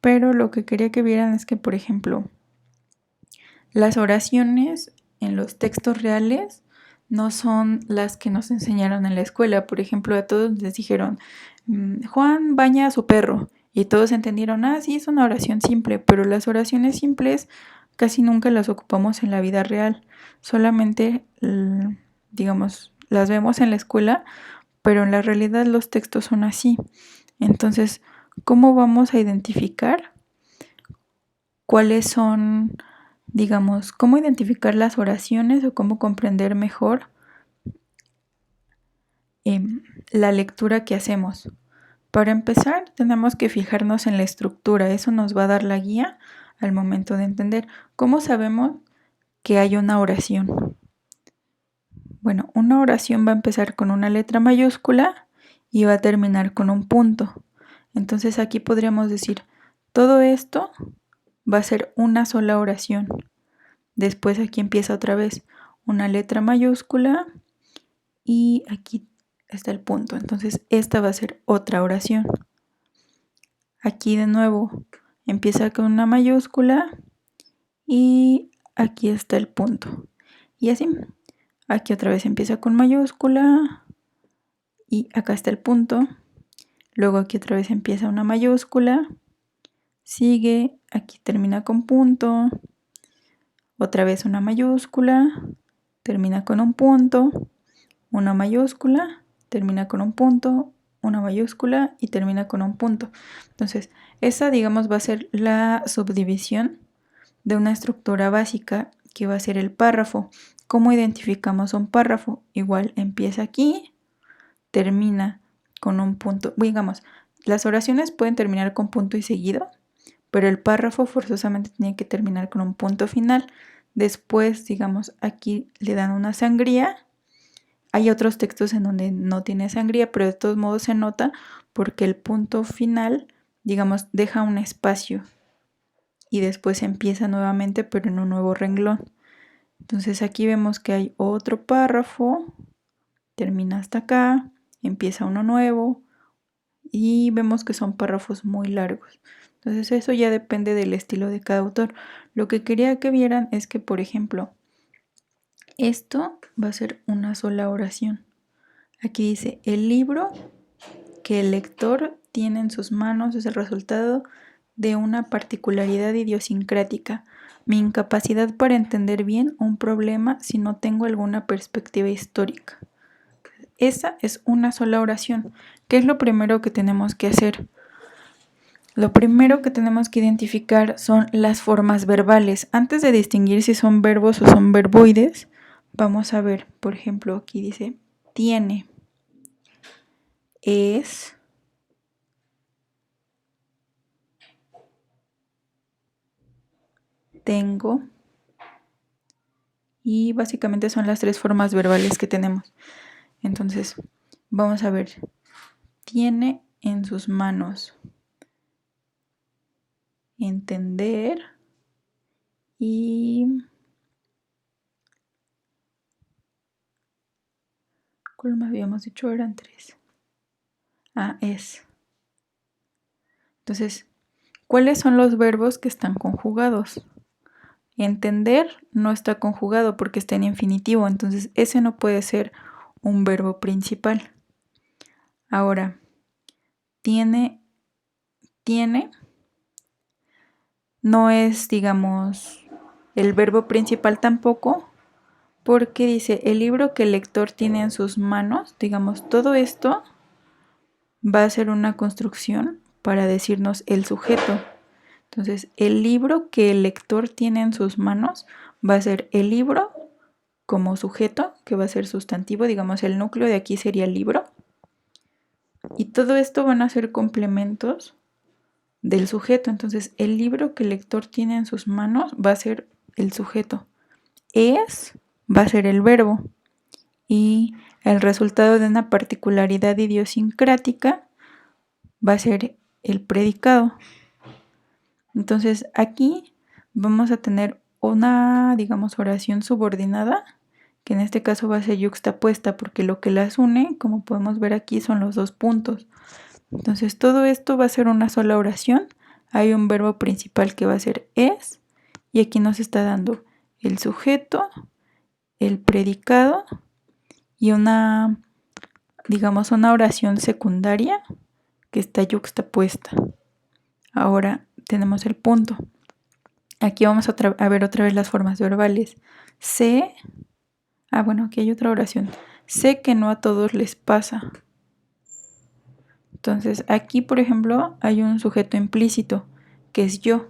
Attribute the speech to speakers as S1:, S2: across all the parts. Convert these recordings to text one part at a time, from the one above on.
S1: pero lo que quería que vieran es que, por ejemplo, las oraciones en los textos reales no son las que nos enseñaron en la escuela. Por ejemplo, a todos les dijeron, Juan baña a su perro. Y todos entendieron, sí, es una oración simple, pero las oraciones simples casi nunca las ocupamos en la vida real. Solamente, digamos, las vemos en la escuela, pero en la realidad los textos son así. Entonces, ¿cómo vamos a identificar cuáles son, digamos, cómo identificar las oraciones o cómo comprender mejor la lectura que hacemos? Para empezar, tenemos que fijarnos en la estructura. Eso nos va a dar la guía al momento de entender. ¿Cómo sabemos que hay una oración? Bueno, una oración va a empezar con una letra mayúscula y va a terminar con un punto. Entonces aquí podríamos decir, todo esto va a ser una sola oración. Después aquí empieza otra vez una letra mayúscula y aquí está el punto. Entonces esta va a ser otra oración. Aquí de nuevo empieza con una mayúscula y aquí está el punto. Y así, aquí otra vez empieza con mayúscula y acá está el punto. Luego aquí otra vez empieza una mayúscula, sigue, aquí termina con punto, otra vez una mayúscula, termina con un punto, una mayúscula, termina con un punto, una mayúscula y termina con un punto. Entonces, esa, digamos, va a ser la subdivisión de una estructura básica que va a ser el párrafo. ¿Cómo identificamos un párrafo? Igual empieza aquí, termina con un punto. Digamos, las oraciones pueden terminar con punto y seguido, pero el párrafo forzosamente tiene que terminar con un punto final. Después, digamos, aquí le dan una sangría. Hay otros textos en donde no tiene sangría, pero de todos modos se nota porque el punto final, digamos, deja un espacio y después empieza nuevamente, pero en un nuevo renglón. Entonces aquí vemos que hay otro párrafo, termina hasta acá, empieza uno nuevo y vemos que son párrafos muy largos. Entonces eso ya depende del estilo de cada autor. Lo que quería que vieran es que, por ejemplo, esto va a ser una sola oración. Aquí dice, el libro que el lector tiene en sus manos es el resultado de una particularidad idiosincrática, mi incapacidad para entender bien un problema si no tengo alguna perspectiva histórica. Esa es una sola oración. ¿Qué es lo primero que tenemos que hacer? Lo primero que tenemos que identificar son las formas verbales. Antes de distinguir si son verbos o son verboides, vamos a ver, por ejemplo, aquí dice tiene, es, tengo, y básicamente son las tres formas verbales que tenemos. Entonces, vamos a ver, tiene en sus manos, entender y... ¿cuál más habíamos dicho? Eran tres. Es. Entonces, ¿cuáles son los verbos que están conjugados? Entender no está conjugado porque está en infinitivo, entonces ese no puede ser un verbo principal. Ahora, tiene no es, digamos, el verbo principal tampoco, porque dice el libro que el lector tiene en sus manos, digamos, todo esto va a ser una construcción para decirnos el sujeto. Entonces, el libro que el lector tiene en sus manos va a ser el libro como sujeto, que va a ser sustantivo, digamos, el núcleo de aquí sería el libro. Y todo esto van a ser complementos del sujeto. Entonces, el libro que el lector tiene en sus manos va a ser el sujeto. Es va a ser el verbo. Y el resultado de una particularidad idiosincrática va a ser el predicado. Entonces, aquí vamos a tener una, digamos, oración subordinada, que en este caso va a ser yuxtapuesta, porque lo que las une, como podemos ver aquí, son los dos puntos. Entonces, todo esto va a ser una sola oración hay un verbo principal que va a ser es, y aquí nos está dando el sujeto, el predicado y una, digamos, una oración secundaria que está yuxtapuesta. Ahora tenemos el punto. Aquí vamos a ver otra vez las formas verbales. Sé, bueno, aquí hay otra oración. Sé que no a todos les pasa. Entonces, aquí, por ejemplo, hay un sujeto implícito, que es yo.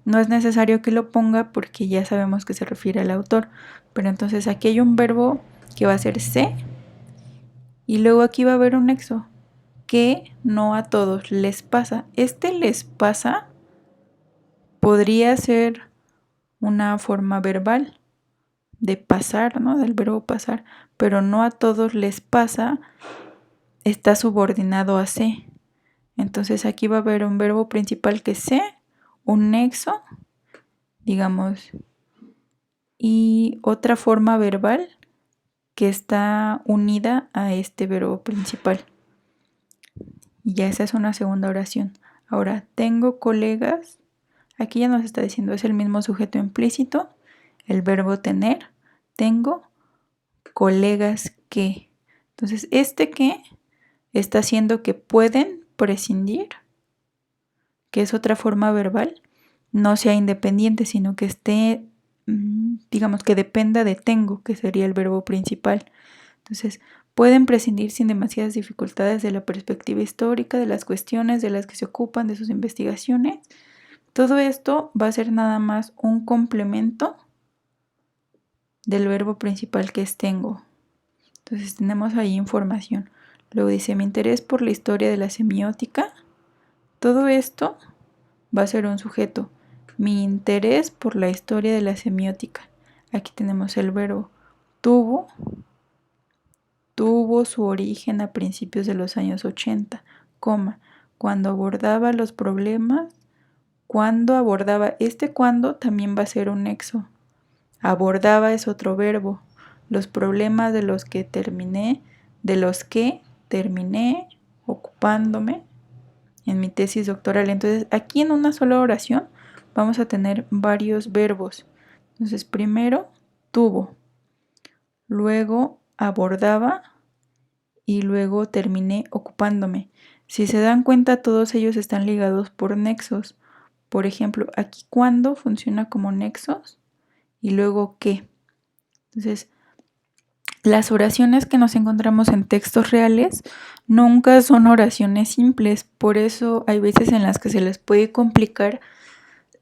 S1: No es necesario que lo ponga porque ya sabemos que se refiere al autor. Pero entonces aquí hay un verbo que va a ser sé. Y luego aquí va a haber un nexo, que no a todos les pasa. Este les pasa podría ser una forma verbal de pasar, ¿no? Del verbo pasar. Pero no a todos les pasa, está subordinado a sé. Entonces aquí va a haber un verbo principal que es sé, un nexo, digamos, y otra forma verbal que está unida a este verbo principal. Y ya esa es una segunda oración. Ahora, tengo colegas. Aquí ya nos está diciendo, es el mismo sujeto implícito, el verbo tener. Tengo colegas que. Entonces, este que está haciendo que pueden prescindir, que es otra forma verbal, no sea independiente, sino que esté, digamos, que dependa de tengo, que sería el verbo principal. Entonces, pueden prescindir sin demasiadas dificultades de la perspectiva histórica, de las cuestiones de las que se ocupan, de sus investigaciones. Todo esto va a ser nada más un complemento del verbo principal que es tengo. Entonces tenemos ahí información. Luego dice, mi interés por la historia de la semiótica. Todo esto va a ser un sujeto. Mi interés por la historia de la semiótica. Aquí tenemos el verbo tuvo su origen a principios de los años 80, cuando abordaba los problemas, cuando también va a ser un nexo. Abordaba es otro verbo. Los problemas de los que terminé ocupándome en mi tesis doctoral. Entonces, aquí en una sola oración vamos a tener varios verbos. Entonces, primero tuvo, luego abordaba y luego terminé ocupándome. Si se dan cuenta, todos ellos están ligados por nexos. Por ejemplo, aquí cuando funciona como nexos y luego qué. Entonces, las oraciones que nos encontramos en textos reales nunca son oraciones simples, por eso hay veces en las que se les puede complicar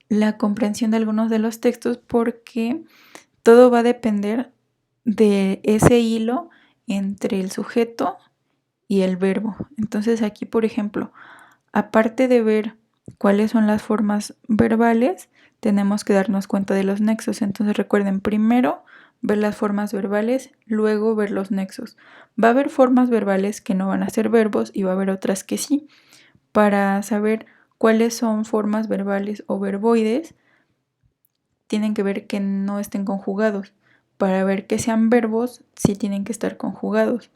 S1: la comprensión de algunos de los textos porque todo va a depender de ese hilo entre el sujeto y el verbo. Entonces aquí, por ejemplo, aparte de ver cuáles son las formas verbales, tenemos que darnos cuenta de los nexos. Entonces recuerden, primero ver las formas verbales, luego ver los nexos. Va a haber formas verbales que no van a ser verbos y va a haber otras que sí. Para saber cuáles son formas verbales o verboides, tienen que ver que no estén conjugados. Para ver que sean verbos, sí tienen que estar conjugados.